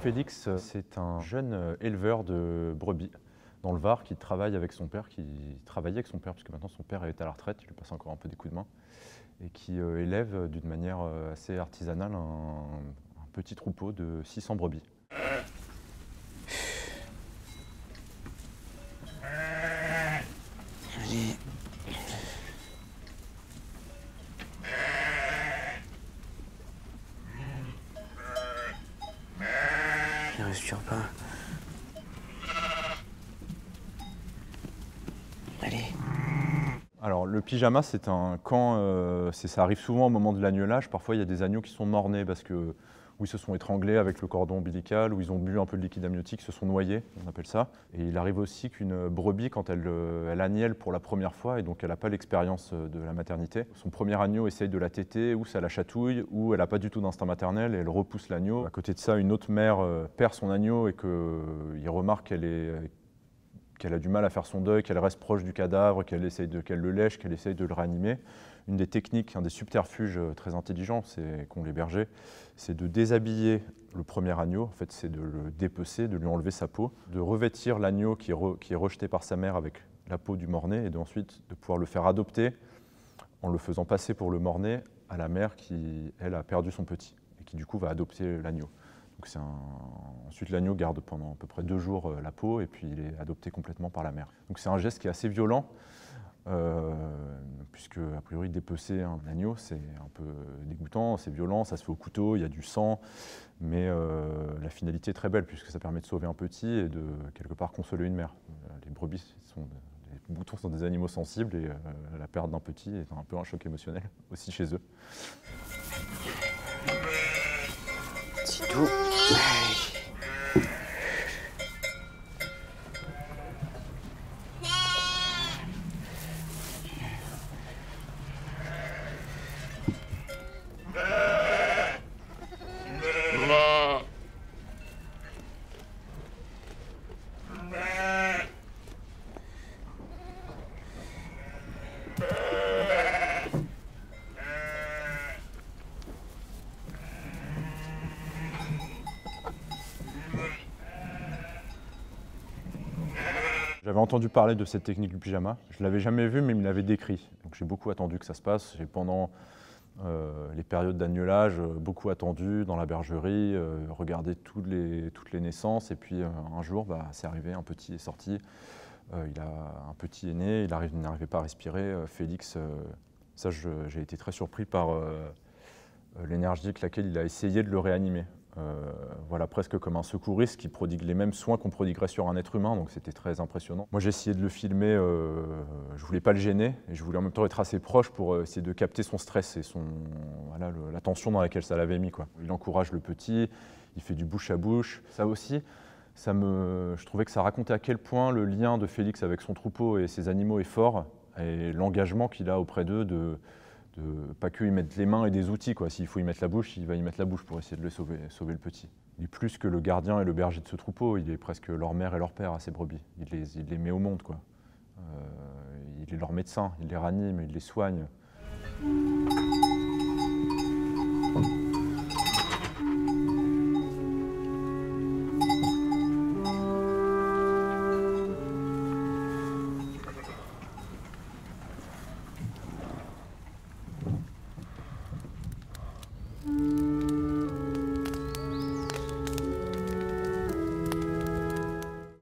Félix, c'est un jeune éleveur de brebis dans le Var qui travaille avec son père, qui travaillait avec son père, puisque maintenant son père est à la retraite, il lui passe encore un peu des coups de main, et qui élève d'une manière assez artisanale un petit troupeau de 600 brebis. Allez. Ne respire pas. Allez. Alors le pyjama, c'est ça arrive souvent au moment de l'agnelage. Parfois il y a des agneaux qui sont mort-nés parce que ou ils se sont étranglés avec le cordon ombilical, ou ils ont bu un peu de liquide amniotique, se sont noyés, on appelle ça. Et il arrive aussi qu'une brebis, quand elle agnelle pour la première fois, et donc elle n'a pas l'expérience de la maternité, son premier agneau essaye de la téter, ou ça la chatouille, ou elle n'a pas du tout d'instinct maternel, et elle repousse l'agneau. À côté de ça, une autre mère perd son agneau et qu'il remarque qu'elle a du mal à faire son deuil, qu'elle reste proche du cadavre, qu'elle le lèche, qu'elle essaye de le réanimer. Une des techniques, un des subterfuges très intelligents qu'ont les bergers, c'est de déshabiller le premier agneau, en fait c'est de le dépecer, de lui enlever sa peau, de revêtir l'agneau qui est rejeté par sa mère avec la peau du mort-né, et ensuite de pouvoir le faire adopter en le faisant passer pour le mort-né à la mère qui, elle, a perdu son petit, et qui du coup va adopter l'agneau. Ensuite, l'agneau garde pendant à peu près 2 jours la peau et puis il est adopté complètement par la mère. Donc c'est un geste qui est assez violent, puisque a priori dépecer un agneau c'est un peu dégoûtant, c'est violent, ça se fait au couteau, il y a du sang, mais la finalité est très belle puisque ça permet de sauver un petit et de quelque part consoler une mère. Les brebis, les moutons sont des animaux sensibles et la perte d'un petit est un peu un choc émotionnel aussi chez eux. C'est tout. J'avais entendu parler de cette technique du pyjama. Je ne l'avais jamais vue, mais il me l'avait décrit. Donc j'ai beaucoup attendu que ça se passe. J'ai pendant les périodes d'agnelage, beaucoup attendu dans la bergerie, regardé toutes les naissances. Et puis un jour, c'est arrivé, un petit est sorti. Un petit est né, il n'arrivait pas à respirer. Félix, j'ai été très surpris par l'énergie avec laquelle il a essayé de le réanimer. Voilà, presque comme un secouriste qui prodigue les mêmes soins qu'on prodiguerait sur un être humain, donc c'était très impressionnant. Moi j'ai essayé de le filmer, je voulais pas le gêner, et je voulais en même temps être assez proche pour essayer de capter son stress et la tension dans laquelle ça l'avait mis, quoi. Il encourage le petit, il fait du bouche à bouche. Ça aussi, je trouvais que ça racontait à quel point le lien de Félix avec son troupeau et ses animaux est fort, et l'engagement qu'il a auprès d'eux pas qu'ils mettent les mains et des outils, quoi. S'il faut y mettre la bouche, il va y mettre la bouche pour essayer de le sauver le petit. Il est plus que le gardien et le berger de ce troupeau, il est presque leur mère et leur père à ces brebis. Il les met au monde, quoi. Il est leur médecin, il les ranime, il les soigne.